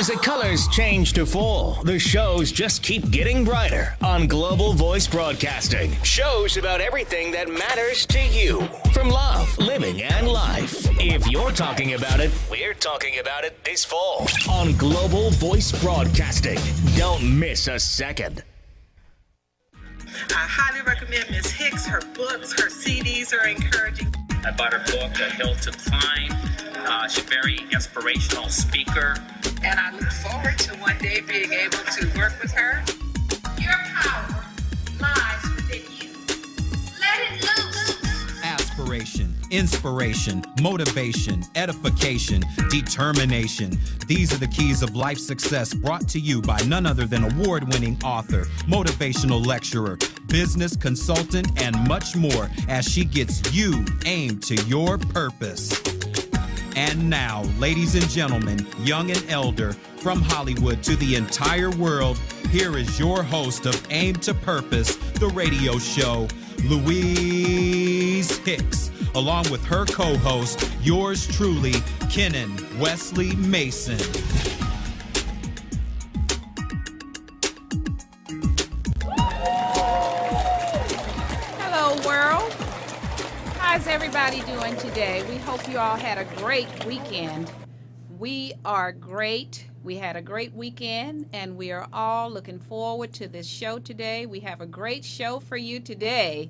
As the colors change to fall, the shows just keep getting brighter on Global Voice Broadcasting. Shows about everything that matters to you, from love, living, and life. If you're talking about it, we're talking about it this fall on Global Voice Broadcasting. Don't miss a second. I highly recommend Ms. Hicks. Her books, her CDs are encouraging. I bought her book, A Hill to Climb. She's a very inspirational speaker. And I look forward to one day being able to work with her. Your power lies within you. Let it loose. Aspiration, inspiration, motivation, edification, determination. These are the keys of life success, brought to you by none other than award-winning author, motivational lecturer, business consultant, and much more, as she gets you aimed to your purpose. And now, ladies and gentlemen, young and elder, from Hollywood to the entire world, here is your host of Aim to Purpose, the radio show, Louise Hicks, along with her co-host, yours truly, Kenan Wesley Mason. Hello, world. How's everybody doing today? We hope you all had a great weekend. We are great. We had a great weekend, and we are all looking forward to this show today. We have a great show for you today.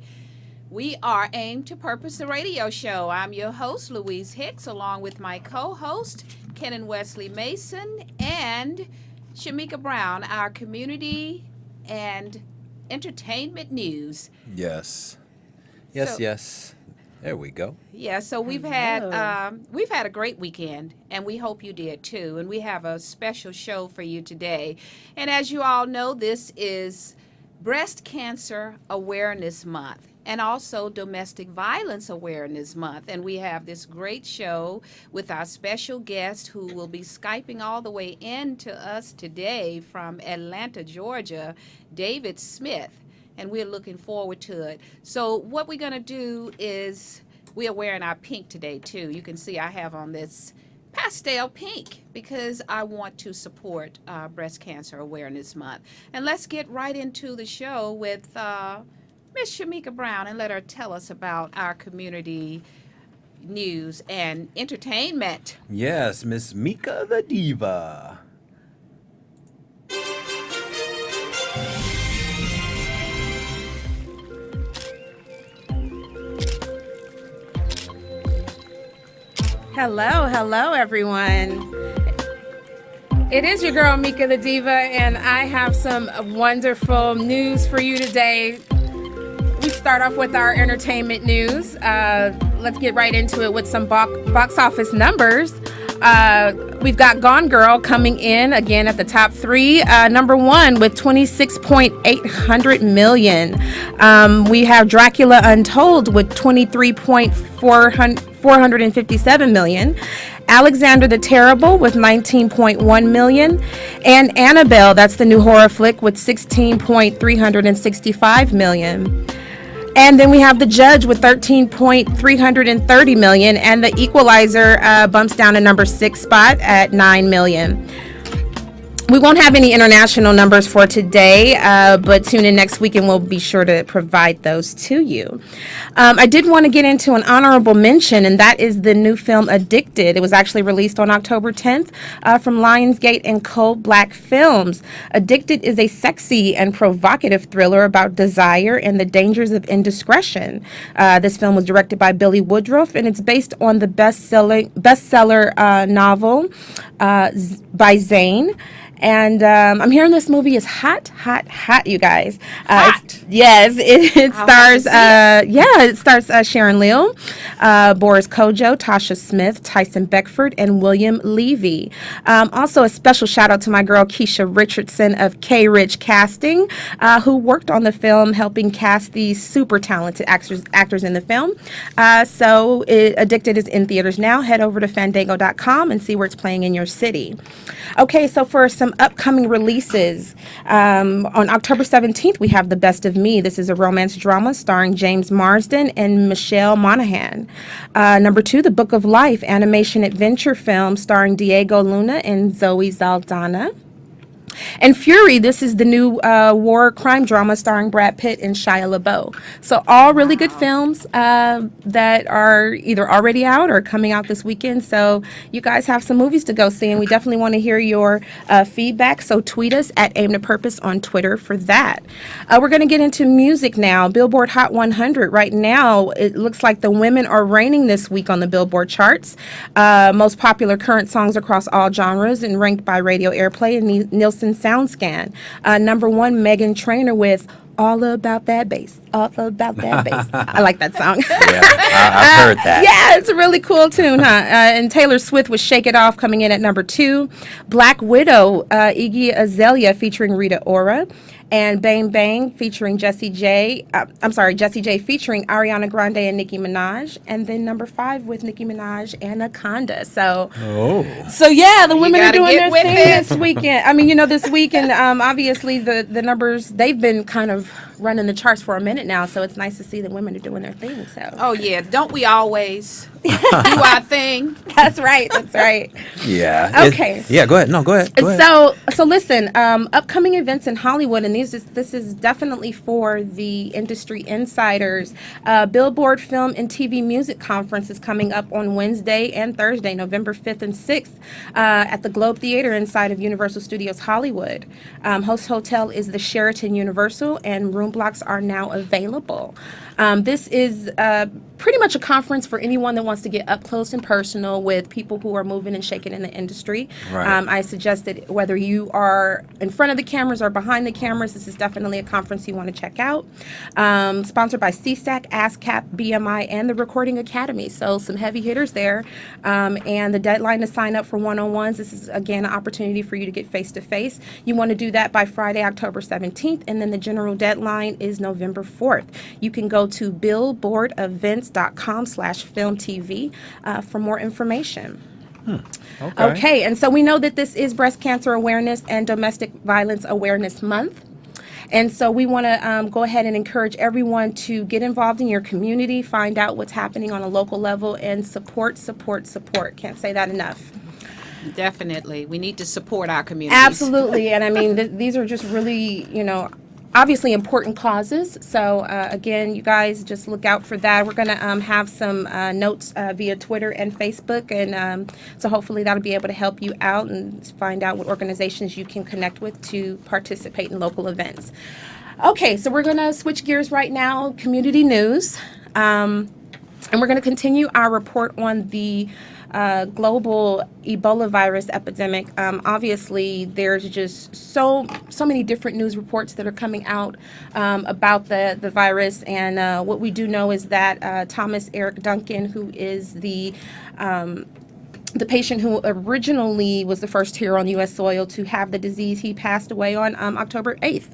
We are Aim to Purpose, the radio show. I'm your host, Louise Hicks, along with my co-host, Kenan Wesley Mason, and Shamika Brown, our community and entertainment news. Yes. There we go. Yeah, so we've had a great weekend, and we hope you did too. And we have a special show for you today. And as you all know, this is Breast Cancer Awareness Month and also Domestic Violence Awareness Month. And we have this great show with our special guest who will be Skyping all the way in to us today from Atlanta, Georgia, David Smith. And we're looking forward to it. So what we're going to do is we are wearing our pink today, too. You can see I have on this pastel pink because I want to support Breast Cancer Awareness Month. And let's get right into the show with Miss Shamika Brown and let her tell us about our community news and entertainment. Yes, Miss Mika the Diva. Hello, everyone. It is your girl, Mika the Diva, and I have some wonderful news for you today. We start off with our entertainment news. Let's get right into it with some box office numbers. We've got Gone Girl coming in again at the top three. Number one with 26.8 million. We have Dracula Untold with 23.457 million. Alexander the Terrible with 19.1 million. And Annabelle, that's the new horror flick, with 16.365 million. And then we have The Judge with 13.330 million, and The Equalizer bumps down to number 6 spot at 9 million. We won't have any international numbers for today, but tune in next week and we'll be sure to provide those to you. I did want to get into an honorable mention, and that is the new film Addicted. It was actually released on October 10th from Lionsgate and Cold Black Films. Addicted is a sexy and provocative thriller about desire and the dangers of indiscretion. This film was directed by Billy Woodruff, and it's based on the bestseller novel by Zane. And I'm hearing this movie is hot, you guys. It stars Sharon Leal, Boris Kojo, Tasha Smith, Tyson Beckford, and William Levy. Also, a special shout out to my girl Keisha Richardson of K Rich Casting, who worked on the film, helping cast these super talented actors in the film. Addicted is in theaters now. Head over to fandango.com and see where it's playing in your city. Okay, so for some some upcoming releases. On October 17th, we have The Best of Me. This is a romance drama starring James Marsden and Michelle Monaghan. Number 2, The Book of Life, animation adventure film starring Diego Luna and Zoe Saldana. And Fury, this is the new war crime drama starring Brad Pitt and Shia LaBeouf. So all really good films that are either already out or coming out this weekend. So you guys have some movies to go see, and we definitely want to hear your feedback. So tweet us at Aim to Purpose on Twitter for that. We're going to get into music now. Billboard Hot 100. Right now, it looks like the women are reigning this week on the Billboard charts. Most popular current songs across all genres and ranked by radio airplay and Nielsen SoundScan. Number 1, Meghan Trainor with All About That Bass. All About That Bass. I like that song. Yeah, I've heard that. Yeah, it's a really cool tune, huh? And Taylor Swift with Shake It Off coming in at number 2. Black Widow, Iggy Azalea featuring Rita Ora. And Bang Bang featuring Jessie J featuring Ariana Grande and Nicki Minaj. And then number 5 with Nicki Minaj, Anaconda. So yeah, the women are doing their thing this weekend. I mean, this weekend, obviously the numbers, they've been kind of running the charts for a minute now. So it's nice to see the women are doing their thing. So. Oh, yeah. Don't we always do our thing? That's right. That's right. Yeah. Okay. Go ahead. No, go ahead. So listen, upcoming events in Hollywood, and this is definitely for the industry insiders. Billboard Film and TV Music Conference is coming up on Wednesday and Thursday, November 5th and 6th, at the Globe Theater inside of Universal Studios Hollywood. Host hotel is the Sheraton Universal, and room blocks are now available. This is pretty much a conference for anyone that wants to get up close and personal with people who are moving and shaking in the industry. Right. I suggest that whether you are in front of the cameras or behind the cameras, this is definitely a conference you want to check out. Sponsored by CSAC, ASCAP, BMI, and the Recording Academy. So some heavy hitters there. And the deadline to sign up for one-on-ones, this is, again, an opportunity for you to get face-to-face. You want to do that by Friday, October 17th, and then the general deadline is November 4th. You can go to billboardevents.com/filmtv for more information. Okay, and so we know that this is Breast Cancer Awareness and Domestic Violence Awareness Month. And so we want to go ahead and encourage everyone to get involved in your community, find out what's happening on a local level, and support. Can't say that enough. Definitely. We need to support our communities. Absolutely. And I mean, these are just really, obviously important causes. So again, you guys just look out for that. We're going to have some notes via Twitter and Facebook, and so hopefully that'll be able to help you out and find out what organizations you can connect with to participate in local events. Okay, so we're going to switch gears right now, community news, and we're going to continue our report on the global Ebola virus epidemic. Obviously, there's just so many different news reports that are coming out about the virus, and what we do know is that Thomas Eric Duncan, who is the patient who originally was the first here on U.S. soil to have the disease, he passed away on October 8th.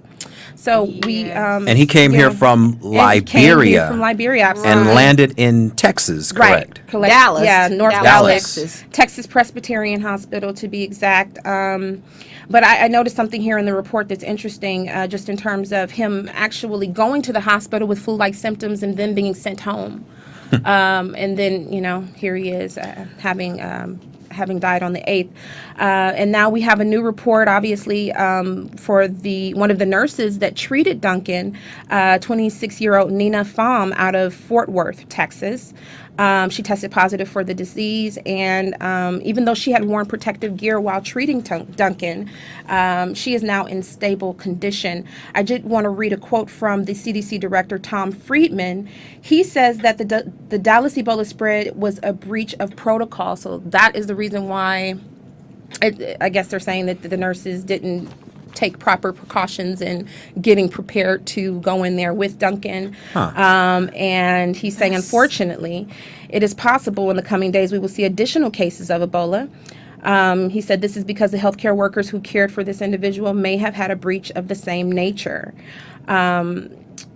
So we and he came here from Liberia, absolutely. and landed in Texas, correct? Right. Dallas. Yeah, North Dallas. Texas Presbyterian Hospital to be exact. But I noticed something here in the report that's interesting, just in terms of him actually going to the hospital with flu-like symptoms and then being sent home. And then, here he is having died on the 8th. And now we have a new report, obviously, for one of the nurses that treated Duncan, 26-year-old Nina Pham out of Fort Worth, Texas. She tested positive for the disease, and even though she had worn protective gear while treating Duncan, she is now in stable condition. I did want to read a quote from the CDC director, Tom Friedman. He says that the Dallas Ebola spread was a breach of protocol, so that is the reason why I guess they're saying that the nurses didn't take proper precautions in getting prepared to go in there with Duncan. And he's saying, unfortunately, it is possible in the coming days we will see additional cases of Ebola. He said this is because the healthcare workers who cared for this individual may have had a breach of the same nature.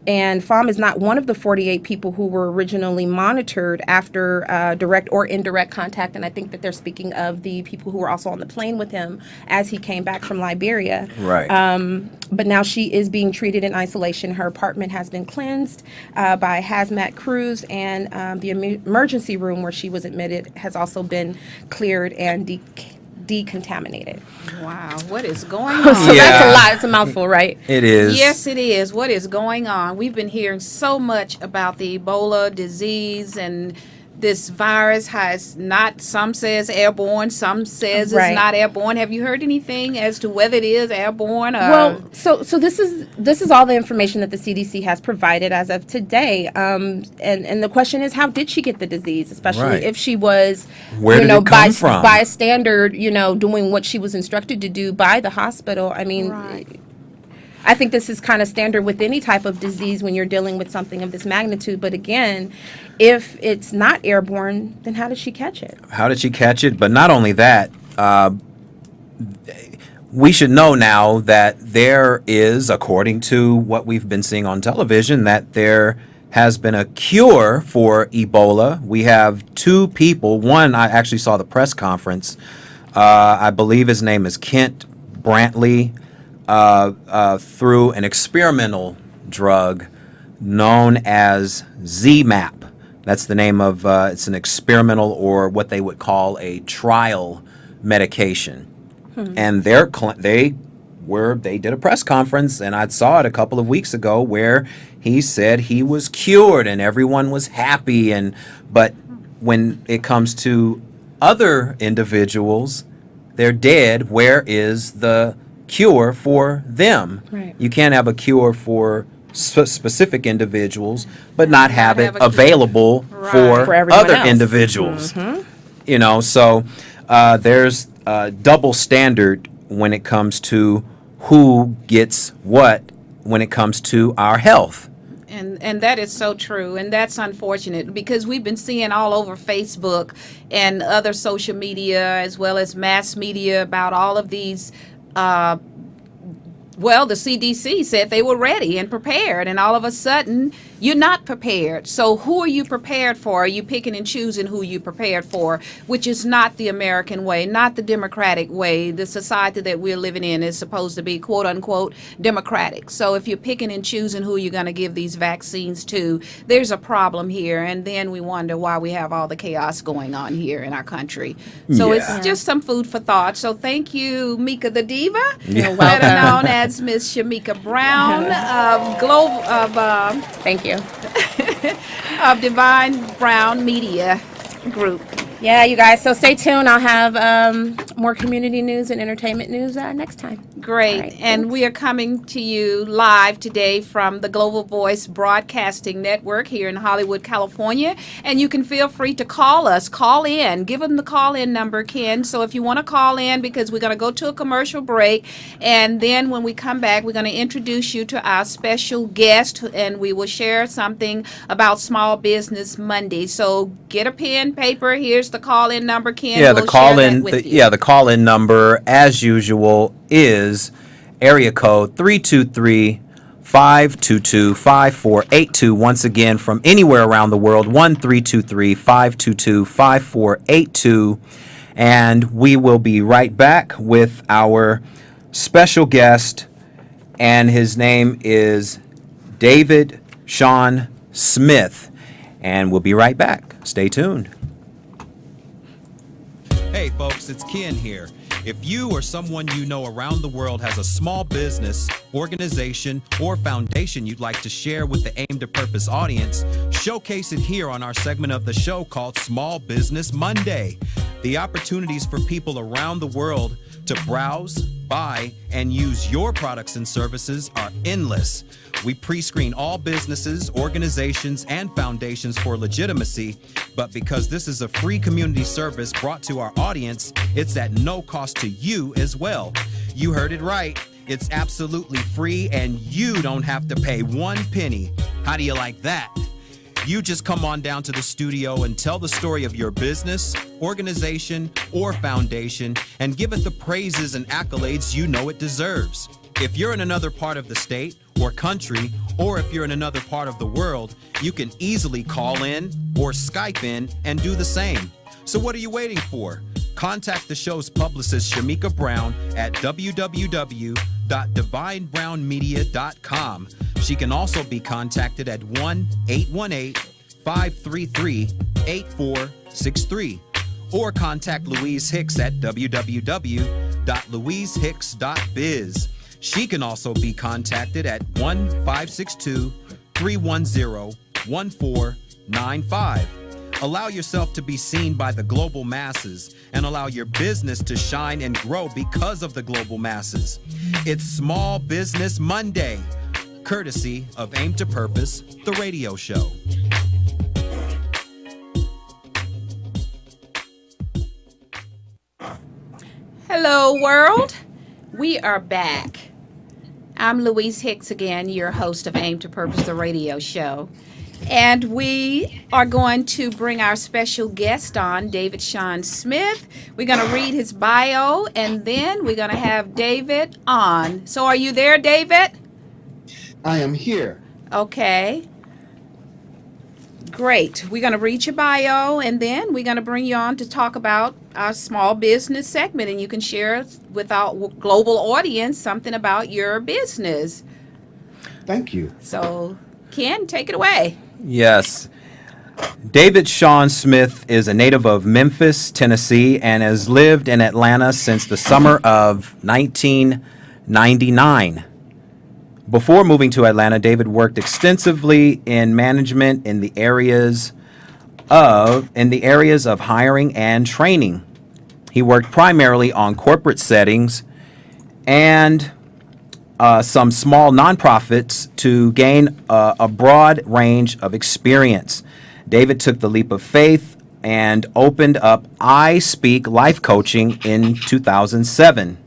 And Pham is not one of the 48 people who were originally monitored after direct or indirect contact. And I think that they're speaking of the people who were also on the plane with him as he came back from Liberia. Right. But now she is being treated in isolation. Her apartment has been cleansed by hazmat crews, and the emergency room where she was admitted has also been cleared and decontaminated. Wow, what is going on? So that's a lot. It's a mouthful, right? It is. Yes, it is. What is going on? We've been hearing so much about the Ebola disease and this virus has not, some says airborne, some says Right. it's not airborne. Have you heard anything as to whether it is airborne? Well, so this is all the information that the CDC has provided as of today. And the question is, how did she get the disease? Especially Right. if she was, Where did it come by from? by standard, doing what she was instructed to do by the hospital. I mean. Right. I think this is kind of standard with any type of disease when you're dealing with something of this magnitude. But again, if it's not airborne, then how did she catch it? How did she catch it? But not only that, we should know now that there is, according to what we've been seeing on television, that there has been a cure for Ebola. We have 2 people. One, I actually saw the press conference. I believe his name is Kent Brantley. Through an experimental drug known as ZMapp. That's the name of, it's an experimental or what they would call a trial medication. And they did a press conference, and I saw it a couple of weeks ago where he said he was cured and everyone was happy. But when it comes to other individuals, they're dead. Where is the cure for them? Right. You can't have a cure for specific individuals, but not have it have a cure. available Right. For everyone other else. individuals. So there's a double standard when it comes to who gets what when it comes to our health. And that is so true, and that's unfortunate because we've been seeing all over Facebook and other social media as well as mass media about all of these the CDC said they were ready and prepared, and all of a sudden, you're not prepared. So who are you prepared for? Are you picking and choosing who you prepared for, which is not the American way, not the democratic way. The society that we're living in is supposed to be, quote unquote, democratic. So if you're picking and choosing who you're going to give these vaccines to, there's a problem here, and then we wonder why we have all the chaos going on here in our country. So Yeah. it's just some food for thought. So thank you, Mika the Diva, You're better welcome. known as Miss Shamika Brown Thank you. of Divine Brown Media Group. Yeah, you guys. So stay tuned. I'll have more community news and entertainment news next time. Great. All right, And thanks. we are coming to you live today from the Global Voice Broadcasting Network here in Hollywood, California. And you can feel free to call us. Call in. Give them the call-in number, Ken. So if you want to call in, because we're going to go to a commercial break. And then when we come back, we're going to introduce you to our special guest. And we will share something about Small Business Monday. So get a pen, paper. Here's the call-in number, Ken. Yeah, We'll the call share that in. with you. The call in number, as usual, is area code 323-522-5482. Once again, from anywhere around the world, 1-323-522-5482, and we will be right back with our special guest, and his name is David Sean Smith, and we'll be right back. Stay tuned. Hey folks, it's Ken here. If you or someone you know around the world has a small business, organization, or foundation you'd like to share with the Aim to Purpose audience, showcase it here on our segment of the show called Small Business Monday. The opportunities for people around the world to browse, buy, and use your products and services are endless. We pre-screen all businesses, organizations, and foundations for legitimacy, but because this is a free community service brought to our audience, it's at no cost to you as well. You heard it right. It's absolutely free, and you don't have to pay 1 penny. How do you like that? You just come on down to the studio and tell the story of your business, organization, or foundation and give it the praises and accolades you know it deserves. If you're in another part of the state or country, or if you're in another part of the world, you can easily call in or Skype in and do the same. So what are you waiting for? Contact the show's publicist, Shamika Brown, at www.divinebrownmedia.com. She can also be contacted at 1-818-533-8463. Or contact Louise Hicks at www.louisehicks.biz. She can also be contacted at 1-562-310-1495. Allow yourself to be seen by the global masses and allow your business to shine and grow because of the global masses. It's Small Business Monday, courtesy of Aim to Purpose, the radio show. Hello, world. We are back. I'm Louise Hicks again, your host of Aim to Purpose, the radio show. And we are going to bring our special guest on, David Sean Smith. We're going to read his bio, and then we're going to have David on. So are you there, David? I am here. Okay. Great. We're going to read your bio, and then we're going to bring you on to talk about our small business segment, and you can share with our global audience something about your business. Thank you. So, Ken, take it away. Yes. David Sean Smith is a native of Memphis, Tennessee, and has lived in Atlanta since the summer of 1999. Before moving to Atlanta, David worked extensively in management in the areas of hiring and training. He worked primarily on corporate settings and some small nonprofits to gain a broad range of experience. David took the leap of faith and opened up I Speak Life Coaching in 2007.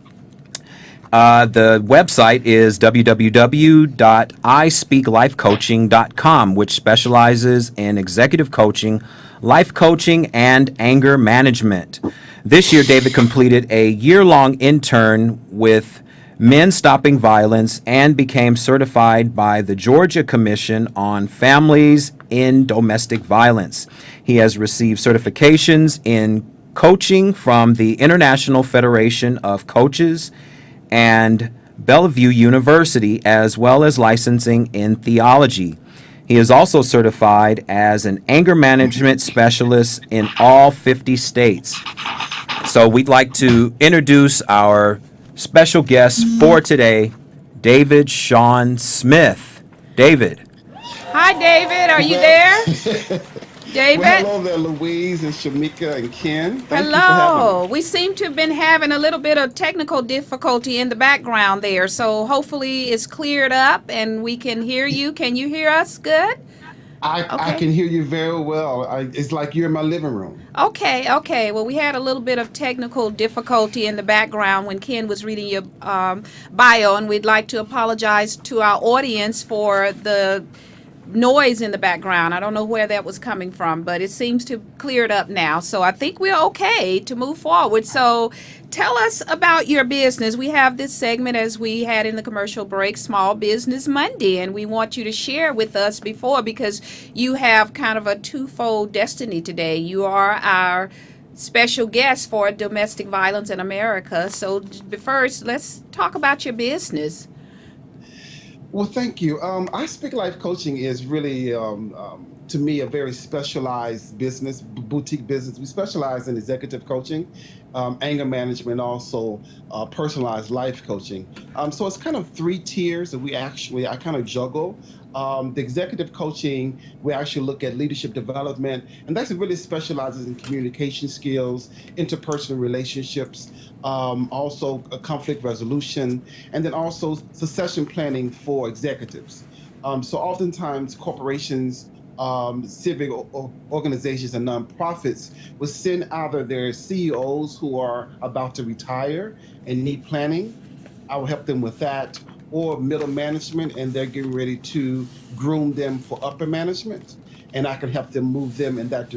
The website is www.ispeaklifecoaching.com, which specializes in executive coaching, life coaching, and anger management. This year, David completed a year-long intern with Men Stopping Violence and became certified by the Georgia Commission on Families in Domestic Violence. He has received certifications in coaching from the International Federation of Coaches and Bellevue University, as well as licensing in theology. He is also certified as an anger management specialist in all 50 states. So we'd like to introduce our special guest for today, David Sean Smith. David. Hi, David. Are you there? David? Well, hello there, Louise and Shamika and Ken. Thank you for Hello. having me. We seem to have been having a little bit of technical difficulty in the background there, so hopefully it's cleared up and we can hear you. Can you hear us good? I can hear you very well. It's like you're in my living room. Okay. Well, we had a little bit of technical difficulty in the background when Ken was reading your bio, and we'd like to apologize to our audience for the noise in the background. I don't know where that was coming from, but it seems to have cleared up now. So I think we're okay to move forward. So tell us about your business. We have this segment, as we had in the commercial break, Small Business Monday, and we want you to share with us because you have kind of a twofold destiny today. You are our special guest for domestic violence in America. So first, let's talk about your business. Well, thank you. I Speak Life Coaching is really, to me, a very specialized business, boutique business. We specialize in executive coaching, anger management, also personalized life coaching. So it's kind of three tiers that I kind of juggle. The executive coaching, we actually look at leadership development, and that's really specializes in communication skills, interpersonal relationships, also conflict resolution, and then also succession planning for executives. So oftentimes corporations, civic organizations, and nonprofits will send either their CEOs who are about to retire and need planning. I will help them with that, or middle management, and they're getting ready to groom them for upper management. and I can help them move them in that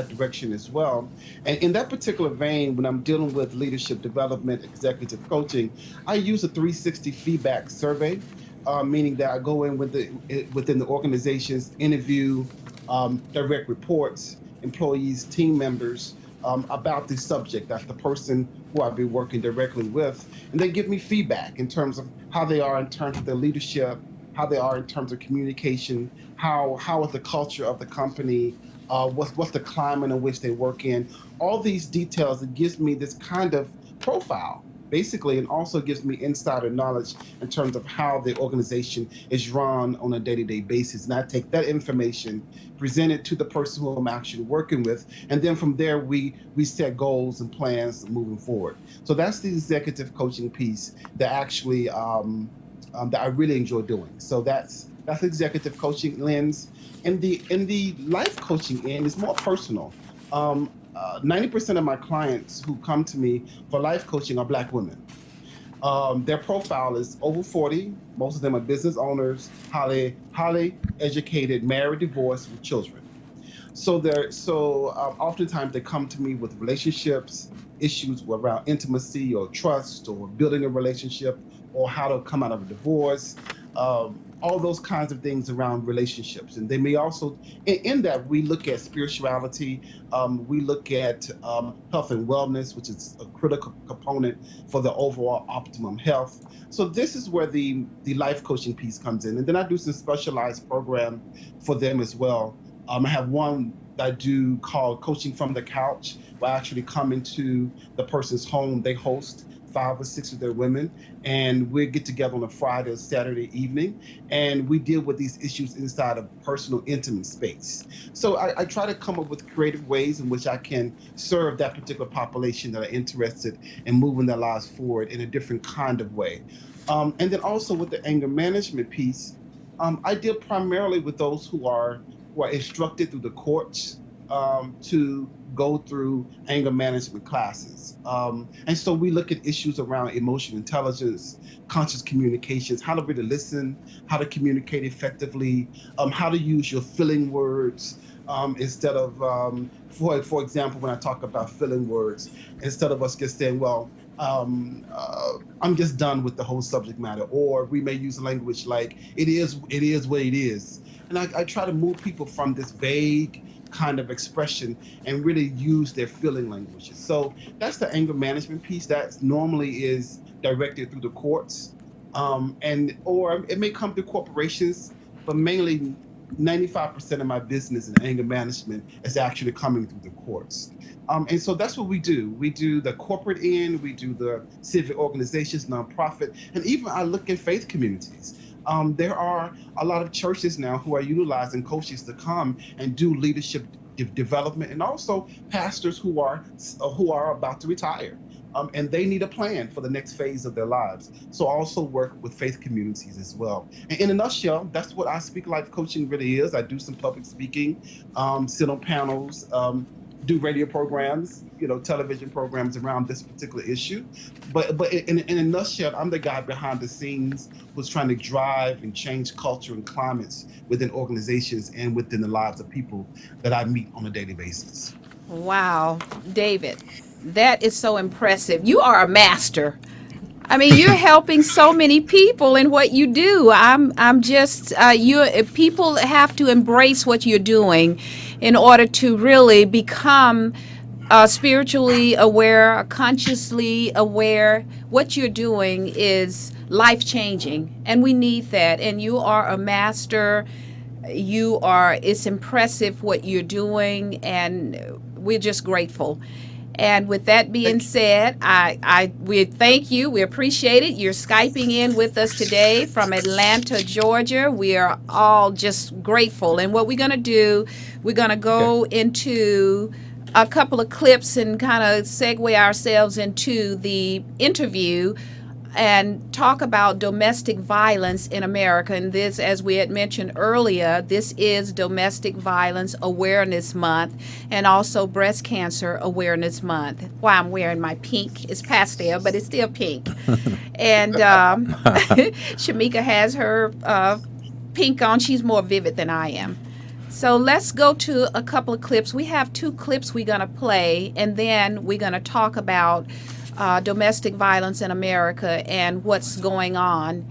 direction as well. And in that particular vein, when I'm dealing with leadership development, executive coaching, I use a 360 feedback survey, meaning that I go in within the organizations, interview direct reports, employees, team members, about the subject. That's the person who I've been working directly with. And they give me feedback in terms of how they are in terms of their leadership, how they are in terms of communication, how is the culture of the company, what's the climate in which they work in. All these details, it gives me this kind of profile, basically, and also gives me insider knowledge in terms of how the organization is run on a day-to-day basis. And I take that information, present it to the person who I'm actually working with, and then from there we set goals and plans moving forward. So that's the executive coaching piece that actually that I really enjoy doing. So that's the executive coaching lens. In the life coaching end, it's more personal. 90% of my clients who come to me for life coaching are Black women. Their profile is over 40. Most of them are business owners, highly educated, married, divorced, with children. So oftentimes they come to me with relationships, issues around intimacy or trust or building a relationship or how to come out of a divorce, all those kinds of things around relationships. And they may also, in that, we look at spirituality, we look at health and wellness, which is a critical component for the overall optimum health. So this is where the life coaching piece comes in. And then I do some specialized program for them as well. I have one that I do called Coaching from the Couch, where I actually come into the person's home. They host 5 or 6 of their women, and we get together on a Friday or Saturday evening, and we deal with these issues inside of personal, intimate space. So I try to come up with creative ways in which I can serve that particular population that are interested in moving their lives forward in a different kind of way. And then also with the anger management piece, I deal primarily with those who are instructed through the courts to go through anger management classes. And so we look at issues around emotional intelligence, conscious communications, how to really listen, how to communicate effectively, how to use your filling words, instead of, for example, when I talk about filling words, instead of us just saying, well, I'm just done with the whole subject matter, or we may use language like, it is what it is. And I try to move people from this vague kind of expression and really use their feeling languages. So that's the anger management piece that normally is directed through the courts, or it may come through corporations, but mainly 95% of my business in anger management is actually coming through the courts. And so that's what we do. We do the corporate end, we do the civic organizations, nonprofit, and even I look at faith communities. There are a lot of churches now who are utilizing coaches to come and do leadership development, and also pastors who are about to retire, and they need a plan for the next phase of their lives. So I also work with faith communities as well. And in a nutshell, that's what I Speak Life Coaching really is. I do some public speaking, sit on panels, do radio programs, television programs around this particular issue. But in a nutshell, I'm the guy behind the scenes who's trying to drive and change culture and climates within organizations and within the lives of people that I meet on a daily basis. Wow, David, that is so impressive. You are a master. I mean, you're helping so many people in what you do. I'm just people have to embrace what you're doing in order to really become spiritually aware, consciously aware. What you're doing is life-changing, and we need that. And you are a master. It's impressive what you're doing, and we're just grateful. And with that being said, we thank you. We appreciate it. You're Skyping in with us today from Atlanta, Georgia. We are all just grateful. And what we're going to do, we're going to go into a couple of clips and kind of segue ourselves into the interview and talk about domestic violence in America. And this, as we had mentioned earlier, this is Domestic Violence Awareness Month and also Breast Cancer Awareness Month. Why I'm wearing my pink. It's pastel, but it's still pink. And Shamika has her pink on. She's more vivid than I am. So let's go to a couple of clips. We have 2 clips we're going to play, and then we're going to talk about domestic violence in America and what's going on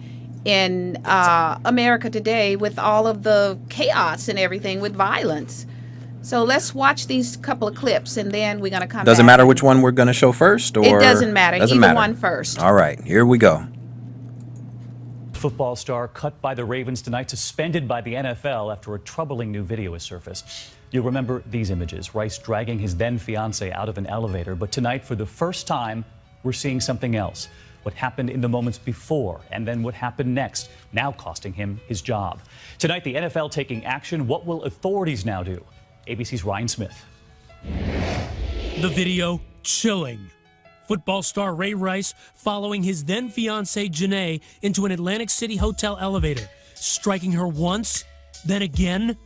in America today with all of the chaos and everything with violence. So let's watch these couple of clips, and then we're going to come Does it back. matter which one we're going to show first? Or It doesn't matter. Doesn't Either matter. one first. All right, here we go. Football star cut by the Ravens tonight, suspended by the NFL after a troubling new video has surfaced. You'll remember these images, Rice dragging his then fiancée out of an elevator. But tonight, for the first time, we're seeing something else. What happened in the moments before, and then what happened next, now costing him his job. Tonight, the NFL taking action. What will authorities now do? ABC's Ryan Smith. The video chilling. Football star Ray Rice following his then fiancée Janae into an Atlantic City hotel elevator, striking her once, then again,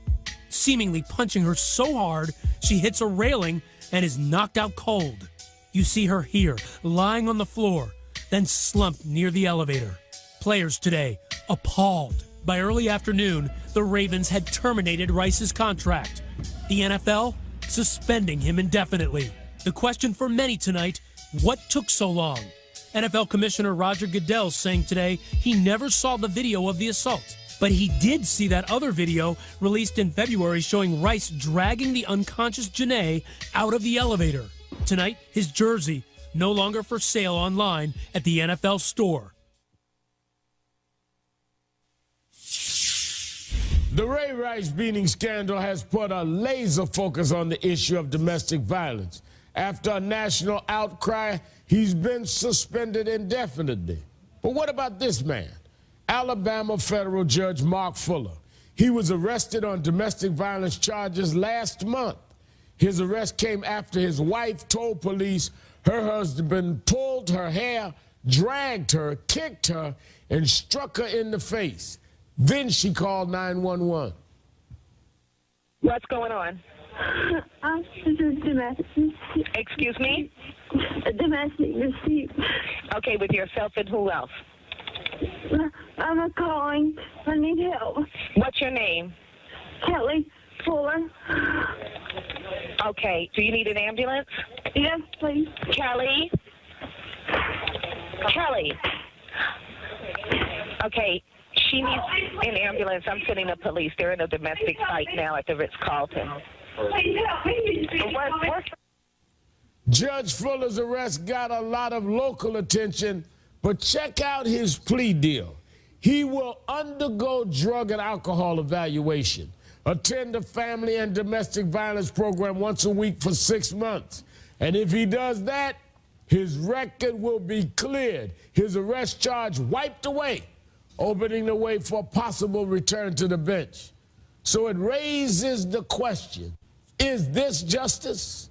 seemingly punching her so hard she hits a railing and is knocked out cold. You see her here, lying on the floor, then slumped near the elevator. Players today appalled. By early afternoon, the Ravens had terminated Rice's contract. The NFL suspending him indefinitely. The question for many tonight, what took so long? NFL Commissioner Roger Goodell saying today he never saw the video of the assault, but he did see that other video released in February showing Rice dragging the unconscious Janae out of the elevator. Tonight, his jersey no longer for sale online at the NFL store. The Ray Rice beating scandal has put a laser focus on the issue of domestic violence. After a national outcry, he's been suspended indefinitely. But what about this man? Alabama federal judge Mark Fuller. He was arrested on domestic violence charges last month. His arrest came after his wife told police her husband pulled her hair, dragged her, kicked her, and struck her in the face. Then she called 911. What's going on? This is domestic. Excuse me? Domestic receipt. Okay, with yourself and who else? I'm calling. I need help. What's your name? Kelly Fuller. Okay, do you need an ambulance? Yes, please. Kelly? Kelly? Okay, she needs an ambulance. I'm sending the police. They're in a domestic fight now at the Ritz-Carlton. Judge Fuller's arrest got a lot of local attention, but check out his plea deal. He will undergo drug and alcohol evaluation, attend a family and domestic violence program once a week for 6 months. And if he does that, his record will be cleared, his arrest charge wiped away, opening the way for a possible return to the bench. So it raises the question, is this justice?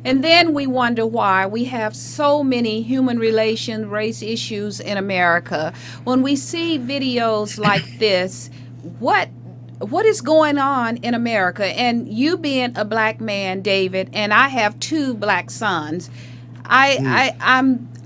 And then we wonder why we have so many human relation race issues in America. When we see videos like this, what is going on in America? And you being a black man, David, and I have 2 black sons,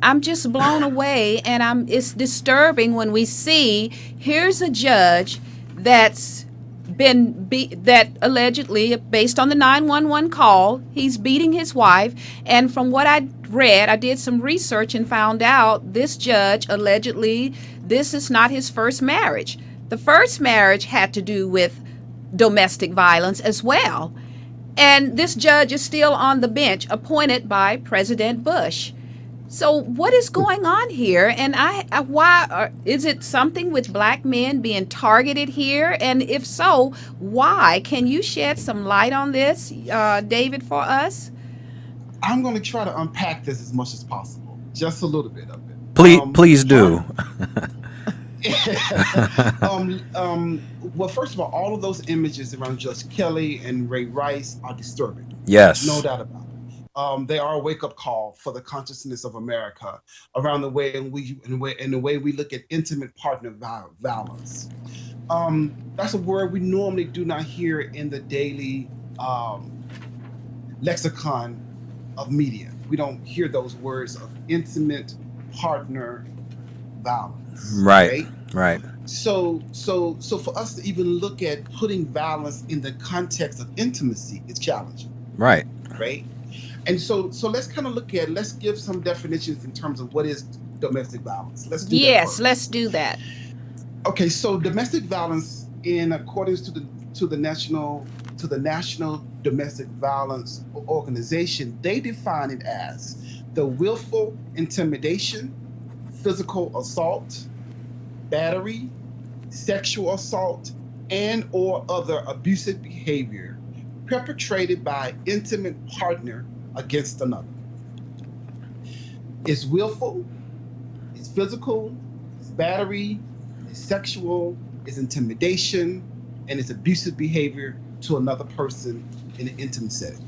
I'm just blown away, and it's disturbing when we see here's a judge that's that allegedly, based on the 911 call, he's beating his wife. And from what I read, I did some research and found out this judge allegedly, this is not his first marriage. The first marriage had to do with domestic violence as well. And this judge is still on the bench, appointed by President Bush. So what is going on here? And why is it something with black men being targeted here? And if so, why? Can you shed some light on this, David, for us? I'm going to try to unpack this as much as possible, just a little bit of it. Please do. Well, first of all of those images around Judge Kelly and Ray Rice are disturbing. Yes. No doubt about it. They are a wake-up call for the consciousness of America around the way we look at intimate partner violence. That's a word we normally do not hear in the daily lexicon of media. we don't hear those words of intimate partner violence. Right. Right. So for us to even look at putting violence in the context of intimacy is challenging. Right. Right. And so let's kind of let's give some definitions in terms of what is domestic violence. Let's do that Yes, first. let's do that. Okay, so domestic violence, in accordance to the National Domestic Violence Organization, they define it as the willful intimidation, physical assault, battery, sexual assault, and or other abusive behavior perpetrated by an intimate partner against another. It's willful, it's physical, it's battery, it's sexual, it's intimidation, and it's abusive behavior to another person in an intimate setting.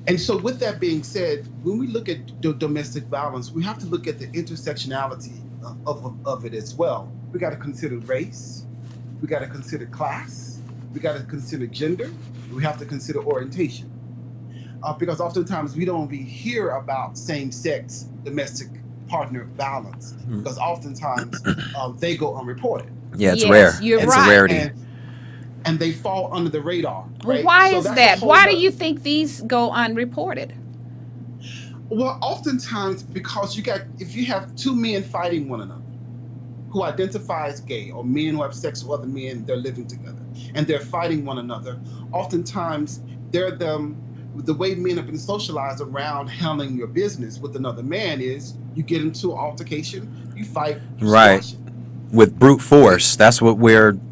And so with that being said, when we look at domestic violence, we have to look at the intersectionality of it as well. We got to consider race, we got to consider class, we got to consider gender, we have to consider orientation. Because oftentimes we don't even hear about same-sex domestic partner violence, because oftentimes they go unreported. Yeah, it's rare. It's a rarity. And they fall under the radar. Well, Right? why So is that's a that? whole Why do nother- you think these go unreported? Well, oftentimes because if you have two men fighting one another who identify as gay, or men who have sex with other men, they're living together and they're fighting one another, oftentimes the way men have been socialized around handling your business with another man is you get into an altercation, you fight, you Right. squash it. With brute force. That's what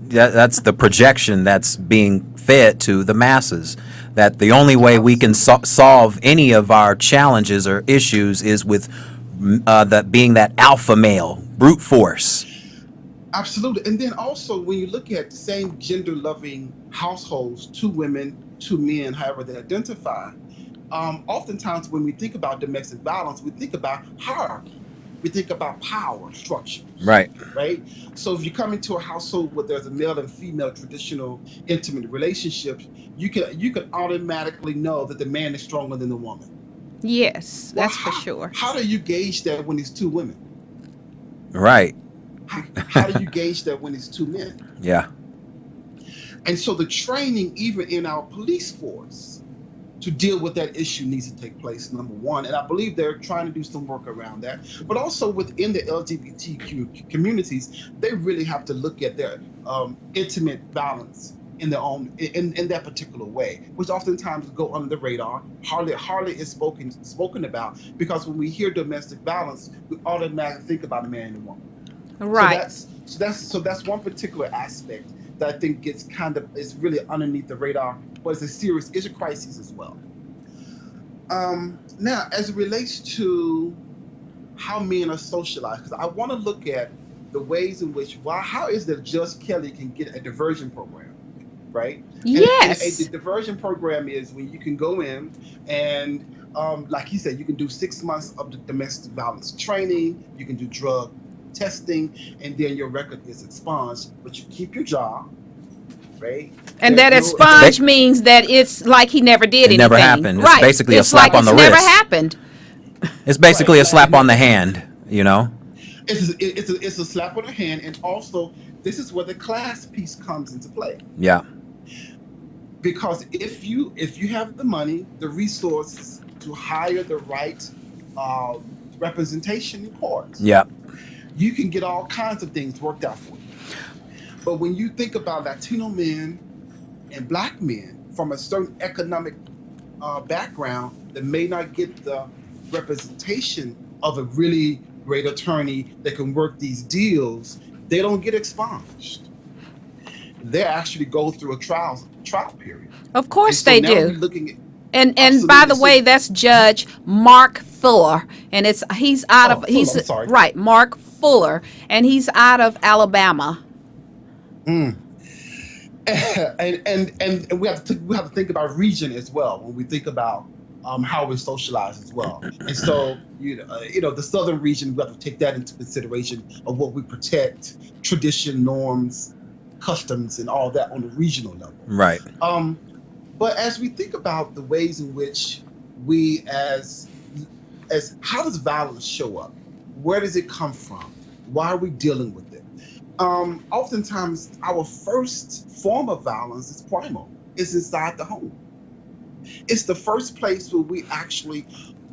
that's the projection that's being fed to the masses. That the only way we can solve any of our challenges or issues is with that being that alpha male, brute force. Absolutely. And then also when you look at same gender loving households, two women, two men, however they identify, oftentimes when we think about domestic violence, we think about hierarchy. We think about power structure. Right. Right? So if you come into a household where there's a male and female traditional intimate relationship, you can automatically know that the man is stronger than the woman. Yes, that's for sure. How do you gauge that when it's two women? Right. How do you gauge that when it's two men? Yeah. And so the training, even in our police force, to deal with that issue needs to take place, number one. And I believe they're trying to do some work around that. But also within the LGBTQ communities, they really have to look at their intimate violence in their own in that particular way, which oftentimes go under the radar. Hardly is spoken about, because when we hear domestic violence, we automatically think about a man and a woman. Right. So that's one particular aspect that I think is really underneath the radar, but it's a serious issue, crisis as well. Now, as it relates to how men are socialized, because I want to look at the ways in which how is that Judge Kelly can get a diversion program, right? Yes. And the diversion program is when you can go in and, like he said, you can do 6 months of the domestic violence training, you can do drug testing, and then your record is expunged, but you keep your job, right? And that expunged means that it's like he never did anything. It never happened. Right. It's basically a It's slap like on the it's wrist. never happened. It's basically a slap on the hand, you know? It's a slap on the hand, and also this is where the class piece comes into play. Yeah. Because if you have the money, the resources to hire the right representation in court, Yeah. you can get all kinds of things worked out for you. But when you think about Latino men and Black men from a certain economic background that may not get the representation of a really great attorney that can work these deals, they don't get expunged. They actually go through a trial period. Of course And so they now do. we're looking at And Absolutely. by the way, that's Judge Mark Fuller, and he's out of Fuller, I'm sorry. right, Mark Fuller, and he's out of Alabama. and we have to think about region as well when we think about how we're socialized as well. And so the southern region, we have to take that into consideration of what we protect, tradition, norms, customs, and all that on the regional level. Right. But as we think about the ways in which we as how does violence show up? Where does it come from? Why are we dealing with it? Oftentimes, our first form of violence is primal. It's inside the home. It's the first place where we actually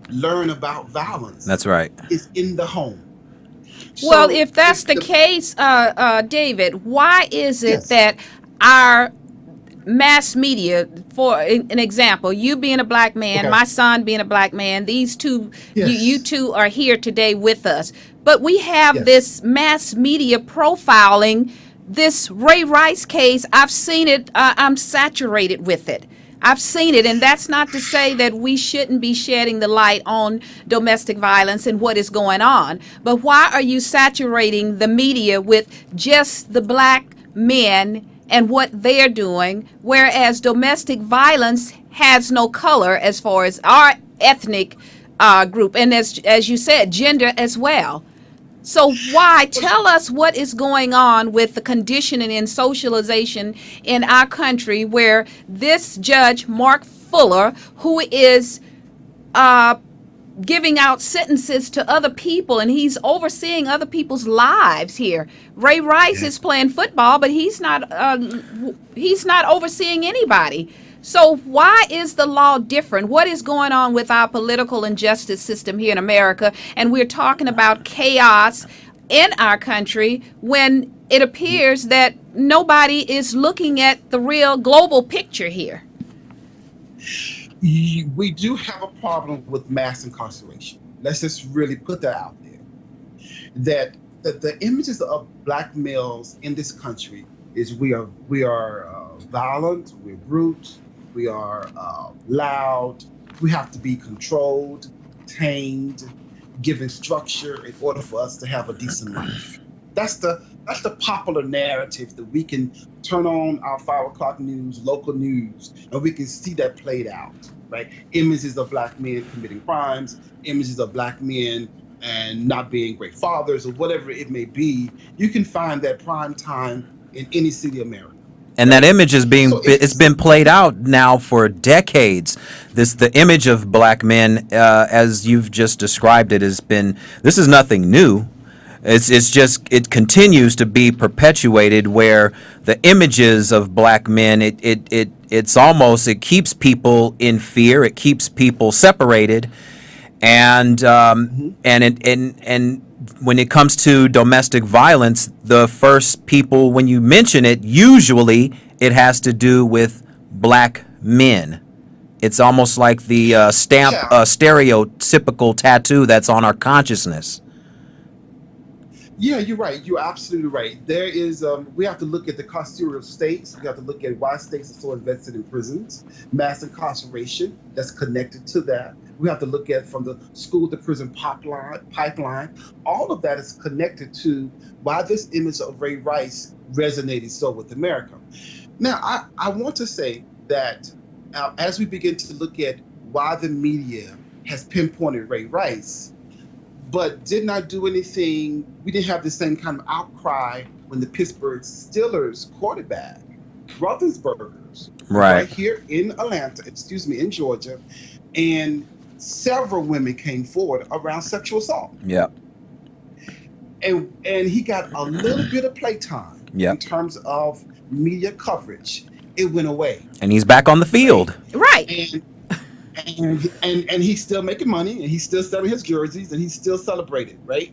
learn about violence. That's right. It's in the home. Well, So if that's the case, David, why is it Yes. that our mass media, for an example, you being a black man, Okay. my son being a black man, these two, Yes. you two are here today with us. But we have Yes. this mass media profiling this Ray Rice case. I've seen it. I'm saturated with it. I've seen it, and that's not to say that we shouldn't be shedding the light on domestic violence and what is going on. But why are you saturating the media with just the black men and what they're doing, whereas domestic violence has no color as far as our ethnic group, and as you said, gender as well? So why? Tell us what is going on with the conditioning and socialization in our country where this judge, Mark Fuller, who is giving out sentences to other people, and he's overseeing other people's lives here. Ray Rice is playing football, but he's not overseeing anybody. So why is the law different? What is going on with our political and justice system here in America? And we're talking about chaos in our country when it appears that nobody is looking at the real global picture here. We do have a problem with mass incarceration. Let's just really put that out there. That the images of black males in this country is we are violent, we're brute, we are loud, we have to be controlled, tamed, given structure in order for us to have a decent life. That's the popular narrative that we can turn on our 5 o'clock news, local news, and we can see that played out, right? Images of black men committing crimes, images of black men and not being great fathers, or whatever it may be. You can find that prime time in any city of America. And that image is it's been played out now for decades. The image of black men, as you've just described it, this is nothing new. It's just, it continues to be perpetuated where the images of black men, it keeps people in fear, it keeps people separated, and when it comes to domestic violence, the first people, when you mention it, usually it has to do with black men. It's almost like the stereotypical tattoo that's on our consciousness. Yeah, you're right. You're absolutely right. There is, we have to look at the carceral states. We have to look at why states are so invested in prisons, mass incarceration that's connected to that. We have to look at from the school to prison pipeline. All of that is connected to why this image of Ray Rice resonated so with America. Now, I want to say that as we begin to look at why the media has pinpointed Ray Rice, but did not do anything. We didn't have the same kind of outcry when the Pittsburgh Steelers quarterback, Roethlisberger's, right here in in Georgia, and several women came forward around sexual assault. Yeah. And he got a little bit of playtime in terms of media coverage. It went away. And he's back on the field. Right. And he's still making money, and he's still selling his jerseys, and he's still celebrated, right?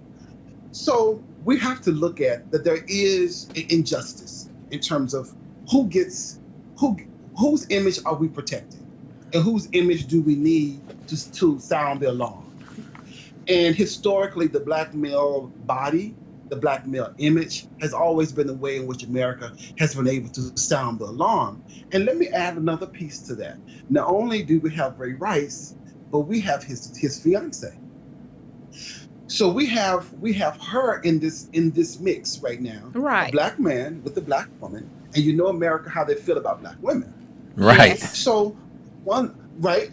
So we have to look at that there is an injustice in terms of whose image are we protecting, and whose image do we need to sound the alarm. And historically, the black male body, the black male image has always been the way in which America has been able to sound the alarm. And let me add another piece to that. Not only do we have Ray Rice, but we have his fiance. So we have her in this mix right now. Right. A black man with a black woman, and you know America how they feel about black women. Right. Yes. So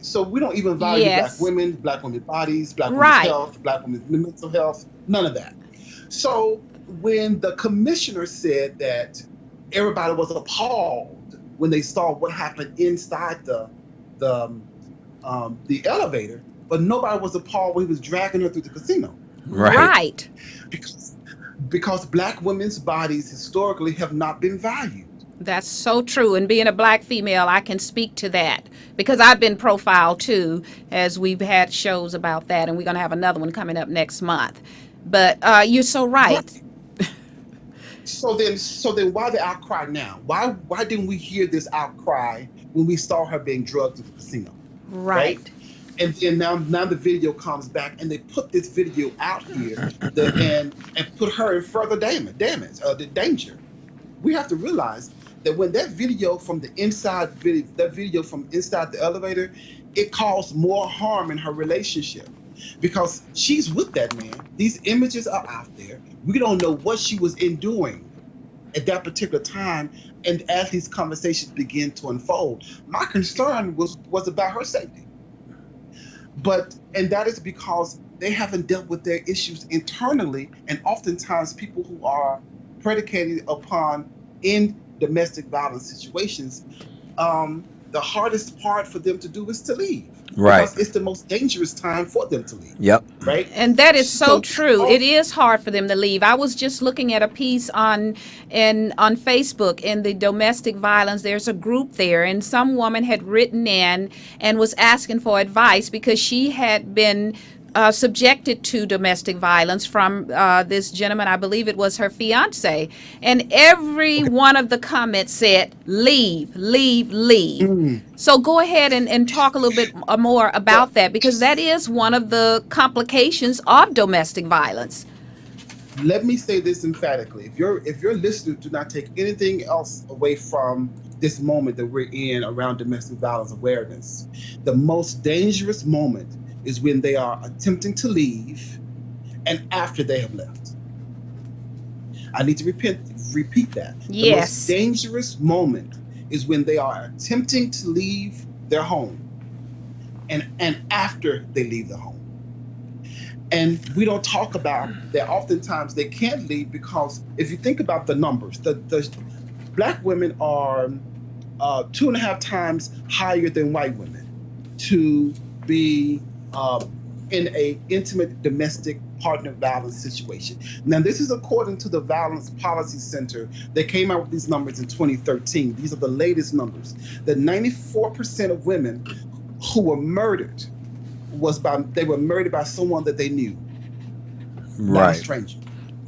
so we don't even value black women's bodies, black women's health, black women's mental health, none of that. So when the commissioner said that everybody was appalled when they saw what happened inside the the elevator, but nobody was appalled when he was dragging her through the casino. Right. Because black women's bodies historically have not been valued. That's so true. And being a black female, I can speak to that because I've been profiled too, as we've had shows about that, and we're going to have another one coming up next month. But you're so right. So then why the outcry now? Why didn't we hear this outcry when we saw her being drugged to the casino? Right. And then now the video comes back, and they put this video out here and put her in further danger. We have to realize that when that video from inside the elevator, it caused more harm in her relationship because she's with that man. These images are out there. We don't know what she was enduring at that particular time. And as these conversations begin to unfold, my concern was about her safety. And that is because they haven't dealt with their issues internally, and oftentimes people who are predicated upon in domestic violence situations, the hardest part for them to do is to leave. Right. Because it's the most dangerous time for them to leave. Yep. Right. And that is so true. It is hard for them to leave. I was just looking at a piece on Facebook in the domestic violence. There's a group there, and some woman had written in and was asking for advice because she had been subjected to domestic violence from this gentleman. I believe it was her fiance, and every one of the comments said, leave, leave, leave. So go ahead and talk a little bit more about that, because that is one of the complications of domestic violence. Let me say this emphatically. If your listeners do not take anything else away from this moment that we're in around domestic violence awareness, the most dangerous moment is when they are attempting to leave and after they have left. I need to repeat that. Yes. The most dangerous moment is when they are attempting to leave their home and after they leave the home. And we don't talk about that oftentimes they can't leave because if you think about the numbers, the black women are 2.5 times higher than white women to be in a intimate domestic partner violence situation. Now, this is according to the Violence Policy Center. They came out with these numbers in 2013. These are the latest numbers. That 94% of women who were murdered they were murdered by someone that they knew, not a stranger.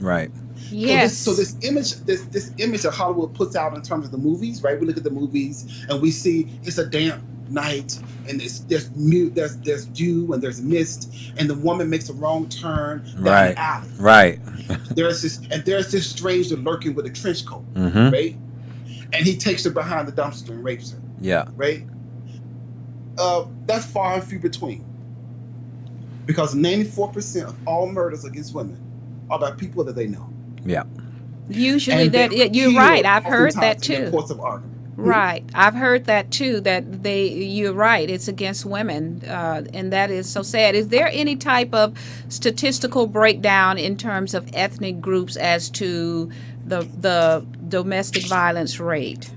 Right. Yes. So this image that Hollywood puts out in terms of the movies, right? We look at the movies and we see it's a damp night and there's dew and there's mist and the woman makes a wrong turn down the alley. Right. There's this stranger lurking with a trench coat, right? And he takes her behind the dumpster and rapes her. Yeah. Right. That's far and few between, because 94% of all murders against women are by people that they know. Yeah. Usually you're right. I've heard that too. Courts of argument. Right. I've heard that too, that you're right. It's against women. And that is so sad. Is there any type of statistical breakdown in terms of ethnic groups as to the domestic violence rate?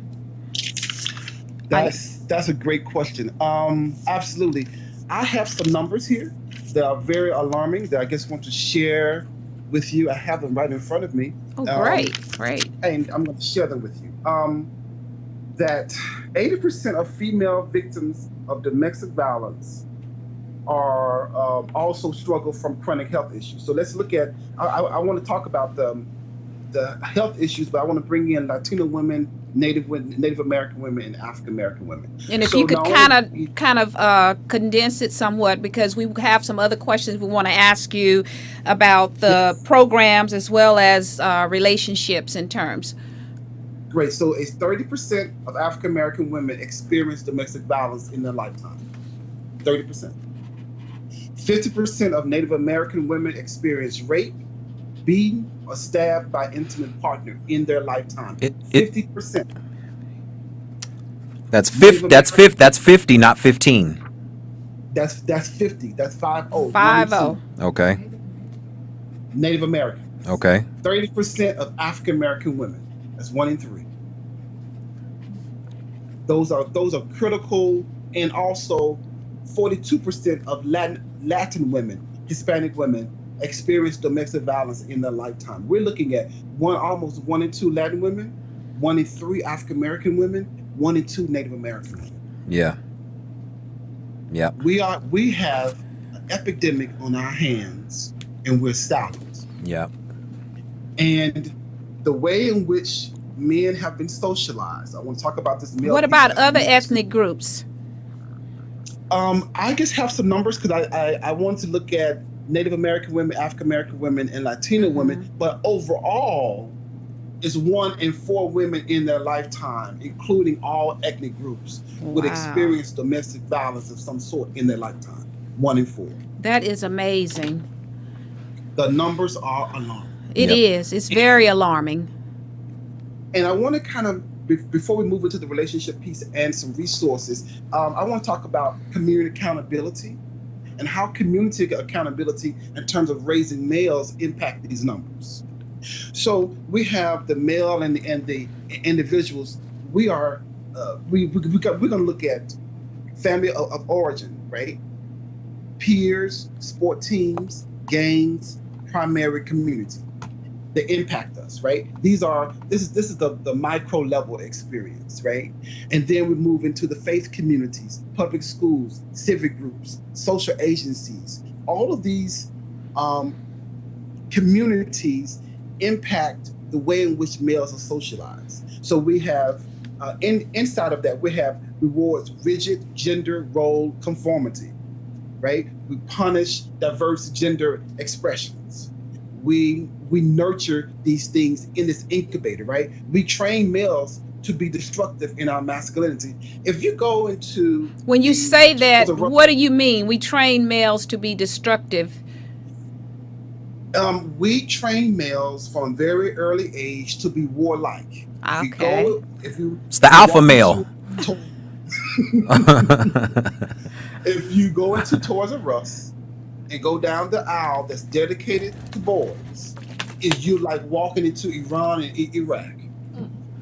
That's a great question. Absolutely. I have some numbers here that are very alarming that I just want to share with you. I have them right in front of me. Oh, great. And I'm going to share them with you. That 80% of female victims of domestic violence are also struggle from chronic health issues. So let's look at, I want to talk about the health issues, but I want to bring in Latino women, Native American women, and African American women. And if you could kind of condense it somewhat, because we have some other questions we want to ask you about the programs as well as relationships in terms. Great. So it's 30% of African American women experience domestic violence in their lifetime. 30%. 50% of Native American women experience rape, beaten, or stabbed by intimate partner in their lifetime. 50%. That's 50, not 15. That's 50. That's 50. 50. Okay. Native American. Okay. 30% of African American women. That's 1 in 3. Those are critical, and also 42% of Latin women, Hispanic women, experience domestic violence in their lifetime. We're looking at almost 1 in 2 Latin women, 1 in 3 African American women, 1 in 2 Native American women. Yeah. Yeah. We have an epidemic on our hands, and we're silent. Yeah. And the way in which men have been socialized, I want to talk about this. What about other ethnic groups? I just have some numbers because I want to look at Native American women, African American women, and Latino women. But overall, it's 1 in 4 women in their lifetime, including all ethnic groups, would experience domestic violence of some sort in their lifetime. 1 in 4. That is amazing. The numbers are alarming. It is. It's very alarming. And I want to kind of, before we move into the relationship piece and some resources, I want to talk about community accountability and how community accountability in terms of raising males impact these numbers. So we have the male and the individuals. We are we're going to look at family of origin, right? Peers, sport teams, gangs, primary community. They impact us, right? This is the micro level experience, right? And then we move into the faith communities, public schools, civic groups, social agencies. All of these communities impact the way in which males are socialized. So we have inside of that, we have rewards rigid gender role conformity, right? We punish diverse gender expressions. We nurture these things in this incubator, right? We train males to be destructive in our masculinity. If you go into... When you say that, what do you mean? We train males to be destructive? We train males from a very early age to be warlike. Okay. It's the alpha male. If you go into Toys R Us and go down the aisle that's dedicated to boys, is you like walking into Iran and Iraq.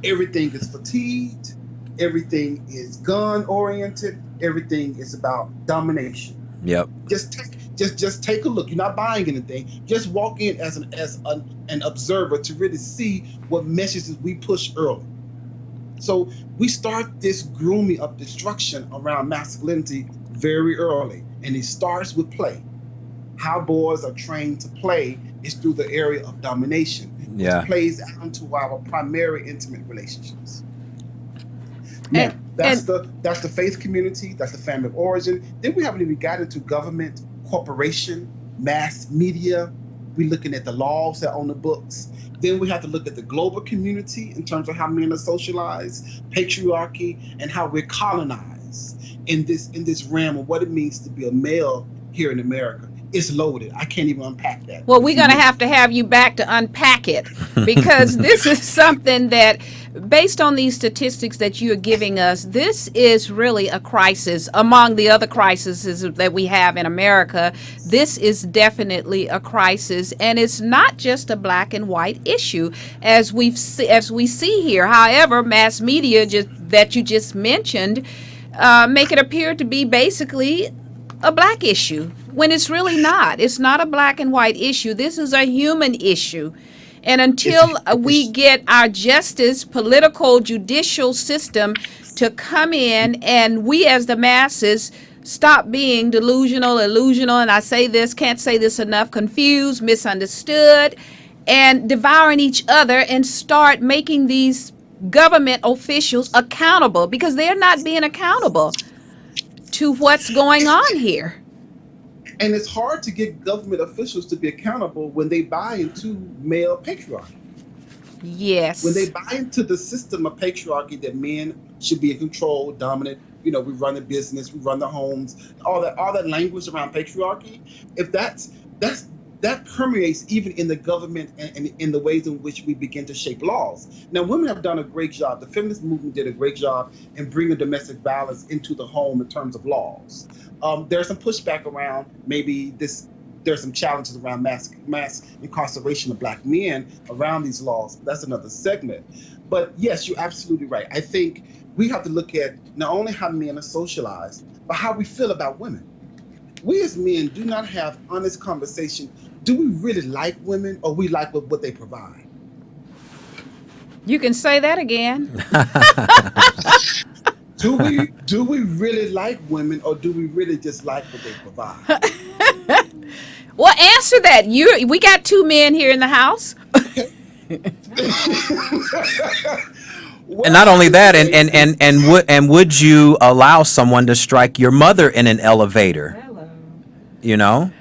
Everything is fatigued. Everything is gun oriented. Everything is about domination. Yep. Just take a look. You're not buying anything. Just walk in as an observer to really see what messages we push early. So we start this grooming of destruction around masculinity very early, and it starts with play. How boys are trained to play is through the area of domination, which plays out into our primary intimate relationships. Now, that's the faith community, that's the family of origin. Then we haven't even got into government, corporation, mass media. We're looking at the laws that are on the books. Then we have to look at the global community in terms of how men are socialized, patriarchy, and how we're colonized in this realm of what it means to be a male here in America. It's loaded. I can't even unpack that. Well, we're going to have you back to unpack it, because this is something that, based on these statistics that you're giving us, this is really a crisis among the other crises that we have in America. This is definitely a crisis, and it's not just a black and white issue as we see here. However, mass media that you just mentioned make it appear to be basically a black issue, when it's really not. It's not a black and white issue. This is a human issue. And until we get our justice, political, judicial system to come in, and we as the masses stop being delusional, illusional, and I say this, can't say this enough, confused, misunderstood, and devouring each other, and start making these government officials accountable, because they're not being accountable to what's going on here. And it's hard to get government officials to be accountable when they buy into male patriarchy. Yes. When they buy into the system of patriarchy that men should be in control, dominant, we run the business, we run the homes, all that language around patriarchy, if that permeates even in the government and in the ways in which we begin to shape laws. Now, women have done a great job. The feminist movement did a great job in bringing domestic violence into the home in terms of laws. There's some pushback around there's some challenges around mass incarceration of black men around these laws. That's another segment. But yes, you're absolutely right. I think we have to look at not only how men are socialized, but how we feel about women. We as men do not have honest conversation. Do we really like women, or we like what they provide? You can say that again. Do we really like women, or do we really just like what they provide? Well, answer that. We got two men here in the house. And not only that, and would you allow someone to strike your mother in an elevator? You know?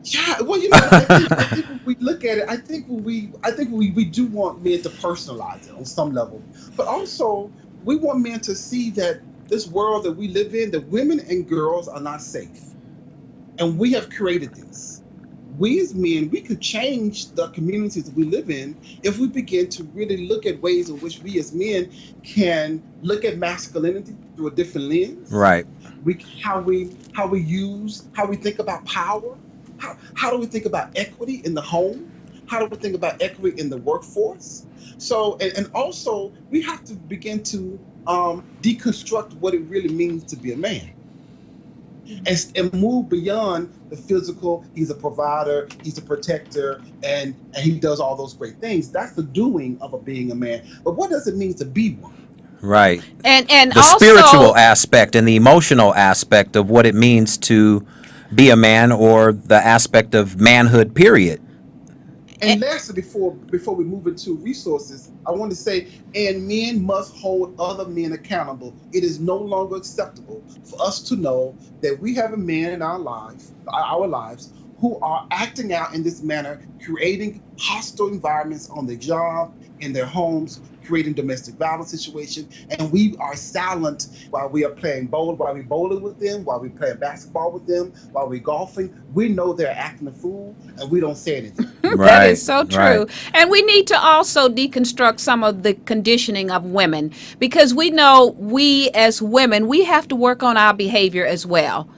Yeah, well, I think when we look at it, I think we do want men to personalize it on some level, but also we want men to see that this world that we live in, that women and girls are not safe, and we have created this. We as men, we could change the communities that we live in if we begin to really look at ways in which we as men can look at masculinity through a different lens. Right. How we think about power. How do we think about equity in the home? How do we think about equity in the workforce? So, and also we have to begin to deconstruct what it really means to be a man. And move beyond the physical. He's a provider, he's a protector, and he does all those great things. That's the doing of being a man. But what does it mean to be one? Right. And the also, spiritual aspect and the emotional aspect of what it means to be a man, or the aspect of manhood, period. And lastly, before we move into resources, I want to say, and men must hold other men accountable. It is no longer acceptable for us to know that we have a man in our lives, who are acting out in this manner, creating hostile environments on their job, in their homes, creating domestic violence situations, and we are silent while we are playing while we bowling with them, while we playing basketball with them, while we golfing. We know they're acting a fool, and we don't say anything. That is so true. Right. And we need to also deconstruct some of the conditioning of women, because we know we as women, we have to work on our behavior as well.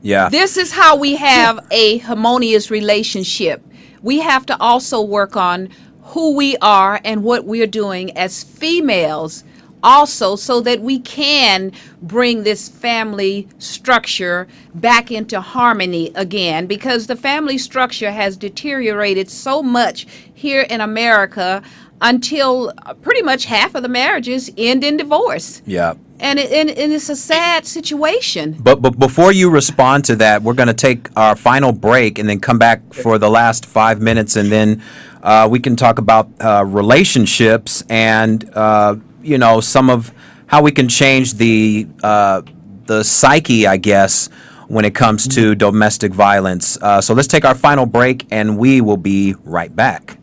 Yeah. This is how we have a harmonious relationship. We have to also work on who we are and what we're doing as females also, so that we can bring this family structure back into harmony again, because the family structure has deteriorated so much here in America until pretty much half of the marriages end in divorce. Yeah. And it's a sad situation. But before you respond to that, we're going to take our final break and then come back for the last 5 minutes, and then we can talk about relationships and some of how we can change the psyche, I guess, when it comes to domestic violence. So let's take our final break, and we will be right back.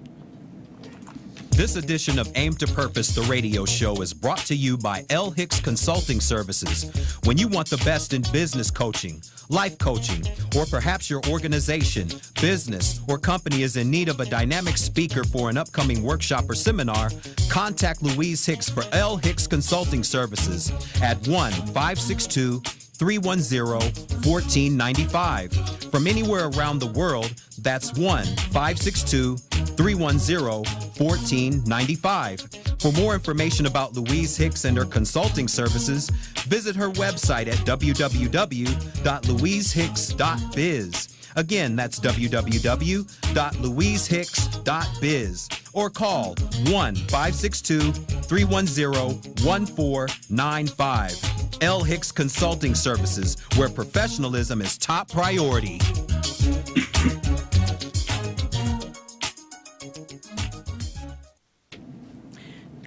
This edition of Aim to Purpose, the radio show, is brought to you by L. Hicks Consulting Services. When you want the best in business coaching, life coaching, or perhaps your organization, business, or company is in need of a dynamic speaker for an upcoming workshop or seminar, contact Louise Hicks for L. Hicks Consulting Services at 1-562-310-1495. From anywhere around the world, that's 1-562-310-1495. For more information about Louise Hicks and her consulting services, visit her website at www.louisehicks.biz. Again, that's www.louisehicks.biz. Or call 1-562-310-1495. L. Hicks Consulting Services, where professionalism is top priority.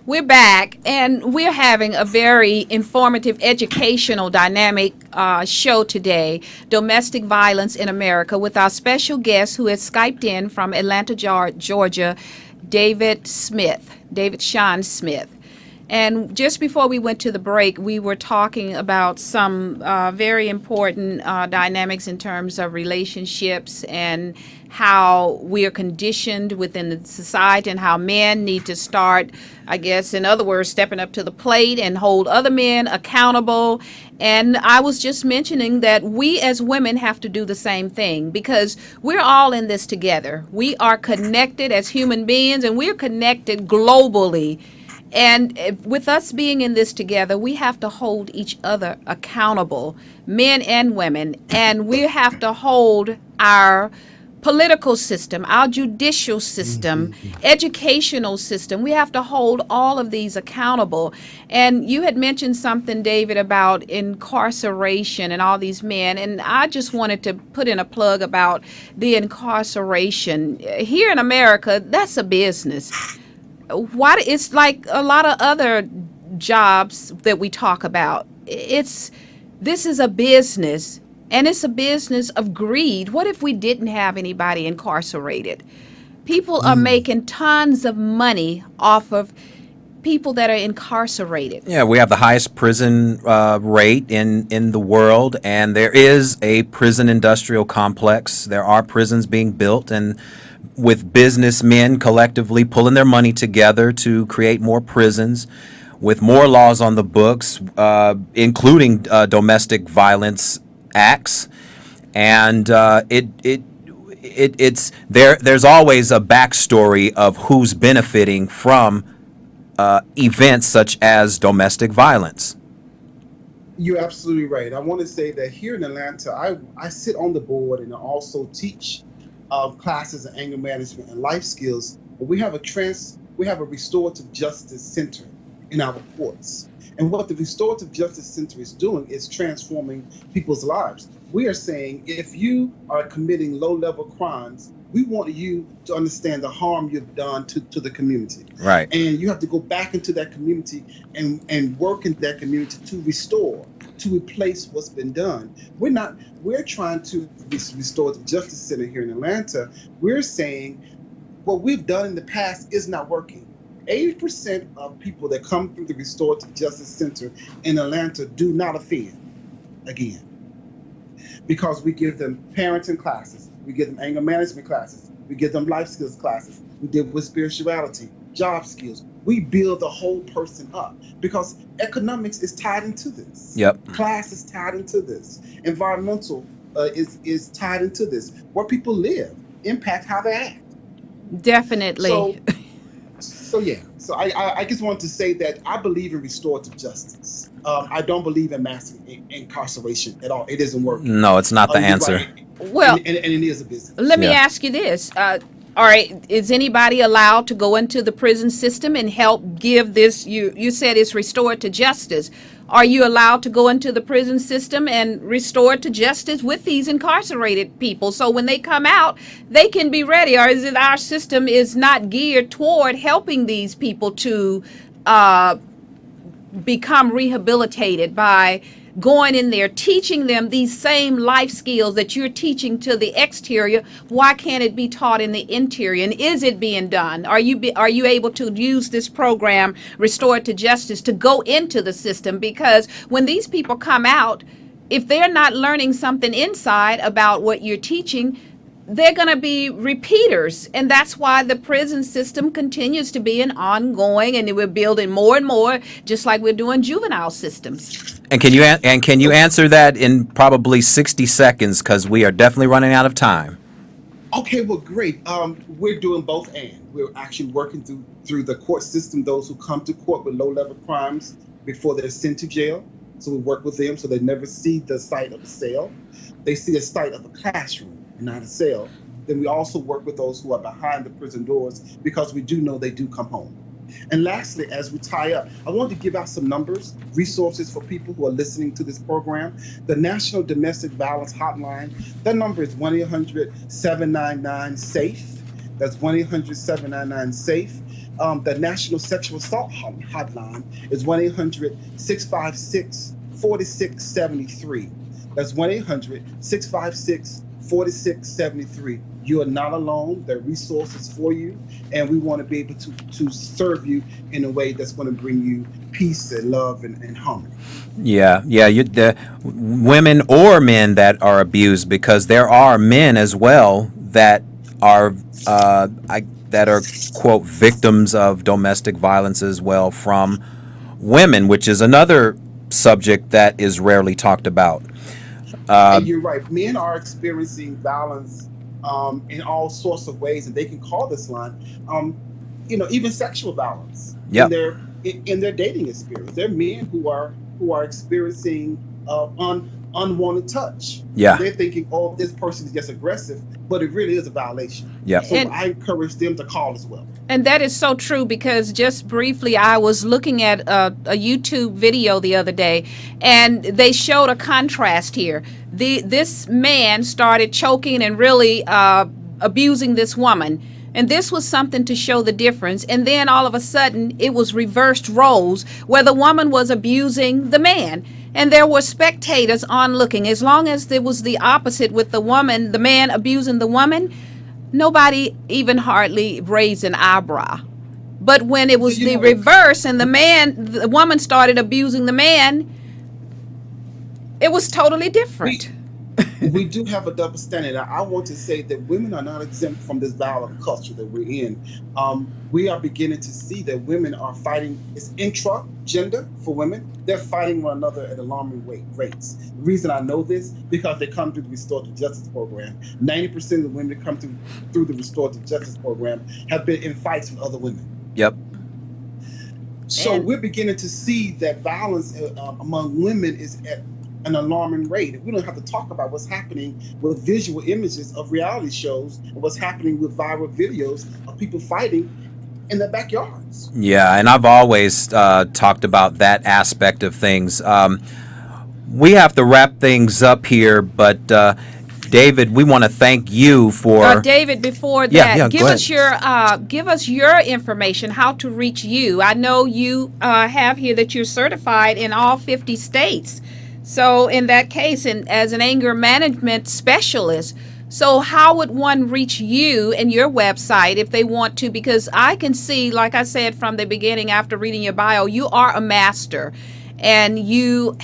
We're back, and we're having a very informative, educational, dynamic show today, Domestic Violence in America, with our special guest who has Skyped in from Atlanta, Georgia, David Sean Smith. And just before we went to the break, we were talking about some very important dynamics in terms of relationships and how we are conditioned within the society, and how men need to start, I guess, in other words, stepping up to the plate and hold other men accountable. And I was just mentioning that we as women have to do the same thing, because we're all in this together. We are connected as human beings, and we're connected globally. And with us being in this together, we have to hold each other accountable, men and women, and we have to hold our political system, our judicial system, educational system. We have to hold all of these accountable. And you had mentioned something, David, about incarceration and all these men. And I just wanted to put in a plug about the incarceration. Here in America, that's a business. Why? It's like a lot of other jobs that we talk about. This is a business. And it's a business of greed. What if we didn't have anybody incarcerated? People are making tons of money off of people that are incarcerated. Yeah, we have the highest prison rate in the world, and there is a prison industrial complex. There are prisons being built, and with businessmen collectively pulling their money together to create more prisons, with more laws on the books, including domestic violence acts, and it's there's always a backstory of who's benefiting from events such as domestic violence. You're absolutely right. I want to say that here in Atlanta, I sit on the board and I also teach classes in anger management and life skills. But we have a restorative justice center in our courts. And what the Restorative Justice Center is doing is transforming people's lives. We are saying if you are committing low-level crimes, we want you to understand the harm you've done to the community. Right. And you have to go back into that community and work in that community to restore, to replace what's been done. We're trying to restore the Justice Center here in Atlanta. We're saying what we've done in the past is not working. 80% of people that come through the Restorative Justice Center in Atlanta do not offend again, because we give them parenting classes, we give them anger management classes, we give them life skills classes, we deal with spirituality, job skills. We build the whole person up because economics is tied into this. Yep. Class is tied into this. Environmental is tied into this. Where people live impact how they act. Definitely. So I just want to say that I believe in restorative justice. I don't believe in mass incarceration at all. It doesn't work. No, it's not the answer. Right. Well, and it is a business. Let me ask you this. All right, is anybody allowed to go into the prison system and help give this? You said it's restored to justice. Are you allowed to go into the prison system and restore to justice with these incarcerated people, so when they come out, they can be ready? Or is it our system is not geared toward helping these people to become rehabilitated by going in there, teaching them these same life skills that you're teaching to the exterior? Why can't it be taught in the interior? And is it being done? Are you able to use this program, Restored to Justice, to go into the system? Because when these people come out, if they're not learning something inside about what you're teaching, they're going to be repeaters. And that's why the prison system continues to be an ongoing, and we're building more and more, just like we're doing juvenile systems. And can you answer that in probably 60 seconds, because we are definitely running out of time? Okay, well, great. We're doing both, and we're actually working through the court system, those who come to court with low-level crimes before they're sent to jail. So we work with them so they never see the sight of a cell. They see the sight of a classroom, not a cell. Then we also work with those who are behind the prison doors, because we do know they do come home. And lastly, as we tie up, I want to give out some numbers, resources for people who are listening to this program. The National Domestic Violence Hotline, that number is 1-800-799-SAFE. That's 1-800-799-SAFE. The National Sexual Assault Hotline is 1-800-656-4673. That's 1-800-656-4673. You are not alone. There are resources for you, and we want to be able to serve you in a way that's going to bring you peace and love and harmony. Yeah. The women or men that are abused, because there are men as well that are quote victims of domestic violence as well from women, which is another subject that is rarely talked about. And you're right. Men are experiencing violence in all sorts of ways, and they can call this line, even sexual violence. Yep. in their dating experience. There are men who are experiencing unwanted touch. Yeah. They're thinking, oh, this person is just aggressive, but it really is a violation. Yeah. So I encourage them to call as well. And that is so true, because just briefly, I was looking at a YouTube video the other day, and they showed a contrast here. This man started choking and really abusing this woman. And this was something to show the difference. And then all of a sudden, it was reversed roles where the woman was abusing the man. And there were spectators on looking. As long as it was the opposite with the woman, the man abusing the woman, nobody even hardly raised an eyebrow. But when it was the reverse and the woman started abusing the man, it was totally different. We do have a double standard. I want to say that women are not exempt from this violent culture that we're in. We are beginning to see that women are fighting. It's intra-gender for women. They're fighting one another at alarming rates. The reason I know this, because they come through the Restorative Justice Program. 90% of the women that come through the Restorative Justice Program have been in fights with other women. Yep. So we're beginning to see that violence among women is at an alarming rate. We don't have to talk about what's happening with visual images of reality shows and what's happening with viral videos of people fighting in their backyards. Yeah, and I've always talked about that aspect of things. We have to wrap things up here, but David, we want to thank you for David. Before that, give us your information, how to reach you. I know you have here that you're certified in all 50 states. So in that case, and as an anger management specialist, so how would one reach you and your website if they want to? Because I can see, like I said from the beginning after reading your bio, you are a master, and you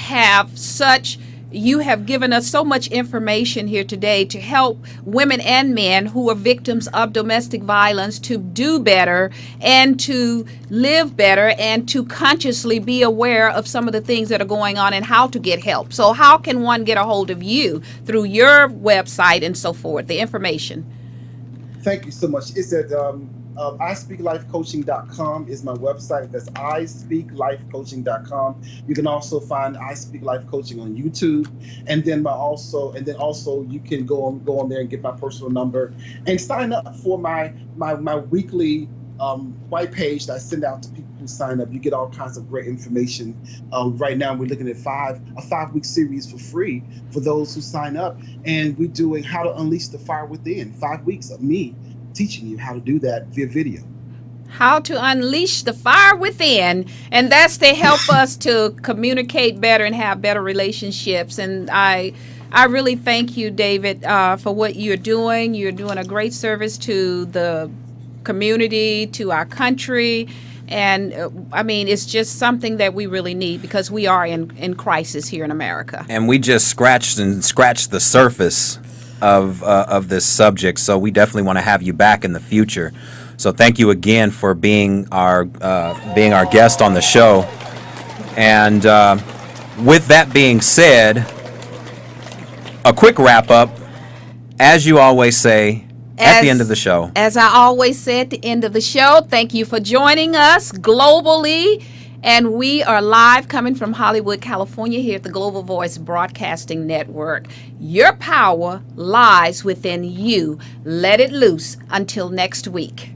have given us so much information here today to help women and men who are victims of domestic violence to do better and to live better and to consciously be aware of some of the things that are going on and how to get help. So how can one get a hold of you through your website and so forth, the information? Thank you so much. It's at ispeaklifecoaching.com is my website. That's ispeaklifecoaching.com. You can also find I Speak Life Coaching on YouTube, and then also you can go on there and get my personal number and sign up for my weekly white page that I send out to people who sign up. You get all kinds of great information. Right now we're looking at a 5-week series for free for those who sign up, and we're doing how to unleash the fire within. 5 weeks of me teaching you how to do that via video. How to unleash the fire within, and that's to help us to communicate better and have better relationships. And I really thank you, David, for what you're doing. You're doing a great service to the community, to our country. And I mean, it's just something that we really need because we are in crisis here in America. And we just scratched the surface of this subject, so we definitely want to have you back in the future. So thank you again for being our guest on the show. And with that being said, a quick wrap up, as you always say at the end of the show. As I always say at the end of the show, thank you for joining us globally. And we are live coming from Hollywood, California, here at the Global Voice Broadcasting Network. Your power lies within you. Let it loose. Until next week.